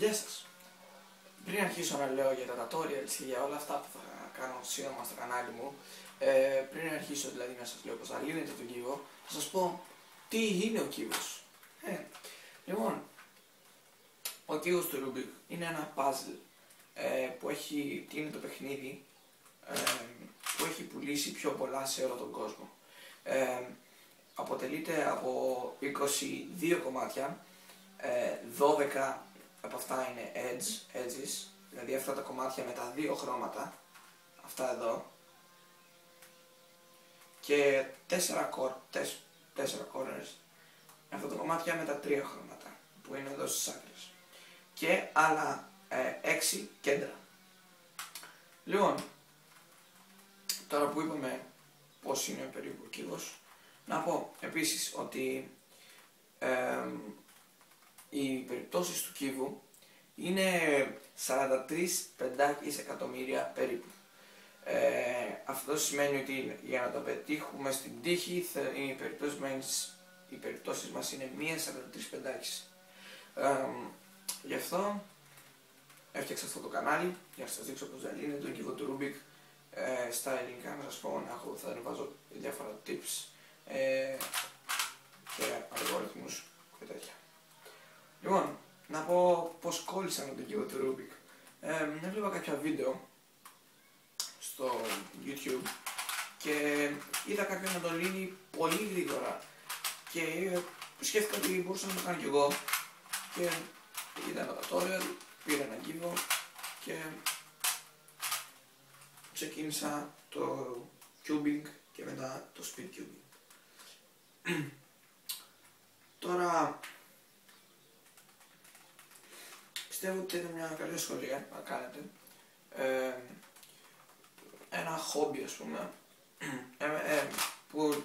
Γεια σας! Πριν αρχίσω να λέω για τα tutorials και για όλα αυτά που θα κάνω σύντομα στο κανάλι μου, πριν αρχίσω δηλαδή να σας λέω πως θα λύνετε τον κύβο, θα σας πω τι είναι ο κύβος. Λοιπόν, ο κύβος του Rubik είναι ένα puzzle τι είναι το παιχνίδι που έχει πουλήσει πιο πολλά σε όλο τον κόσμο. Αποτελείται από 22 κομμάτια, 12 από αυτά είναι edges, δηλαδή αυτά τα κομμάτια με τα δύο χρώματα, αυτά εδώ, και 4 corners, αυτά τα κομμάτια με τα τρία χρώματα, που είναι εδώ στις άκρες, και άλλα 6 κέντρα. Λοιπόν, τώρα που είπαμε πώς είναι περίπου ο κύβος, να πω επίσης ότι οι περιπτώσεις του κύβου είναι 43 πεντάκις εκατομμύρια περίπου. Αυτό σημαίνει ότι για να το πετύχουμε στην τύχη οι περιπτώσεις μας είναι μία 43 πεντάκις. Γι' αυτό έφτιαξα αυτό το κανάλι για να σας δείξω πως θα λύνει τον κύβο του Rubik στα ελληνικά, να σας πω, θα ανεβάζω διάφορα tips και αλγόριθμους και τέτοια. Λοιπόν, να πω πως κόλλησα με τον κύβο του Rubik. Έβλεπα κάποια βίντεο στο YouTube και είδα κάποιον να το λύνει πολύ γρήγορα και σκέφτηκα ότι μπορούσα να το κάνω κι εγώ και είδα ένα tutorial, πήρα ένα κύβο και ξεκίνησα το cubing και μετά το speed cubing. Τώρα πιστεύω ότι είναι μια καλή σχολεία να κάνετε, ένα χόμπι ας πούμε, που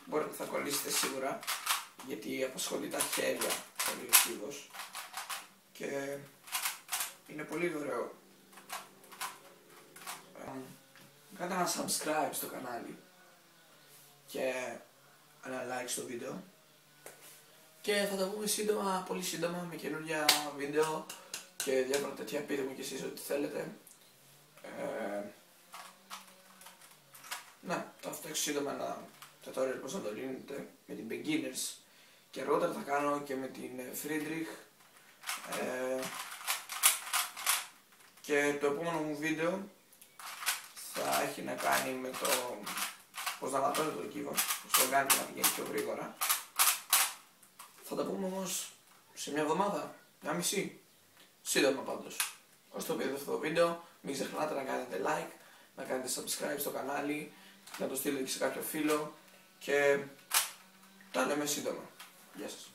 μπορείτε θα κολλήσετε σίγουρα, γιατί απασχολεί τα χέρια πολύ ο κύβος και είναι πολύ ωραίο. Κάντε ένα subscribe στο κανάλι και ένα like στο βίντεο και θα τα πούμε σύντομα, πολύ σύντομα, με καινούργια βίντεο και διάφορα τέτοια. Πείτε μου κι εσείς ό,τι θέλετε. Θα φτιάξω σύντομα ένα tutorial πώς να το λύνετε με την Beginners και αργότερα θα κάνω και με την Friedrich, και το επόμενο μου βίντεο θα έχει να κάνει με το πώς να ματώνετε το κύβο, πώς το κάνετε να πηγαίνει πιο γρήγορα. Θα τα πούμε όμως σε μια εβδομάδα, μια μισή, σύντομα πάντως. Όσο το είδατε αυτό το βίντεο, μην ξεχνάτε να κάνετε like, να κάνετε subscribe στο κανάλι, να το στείλετε και σε κάποιο φίλο και τα λέμε σύντομα. Γεια σας.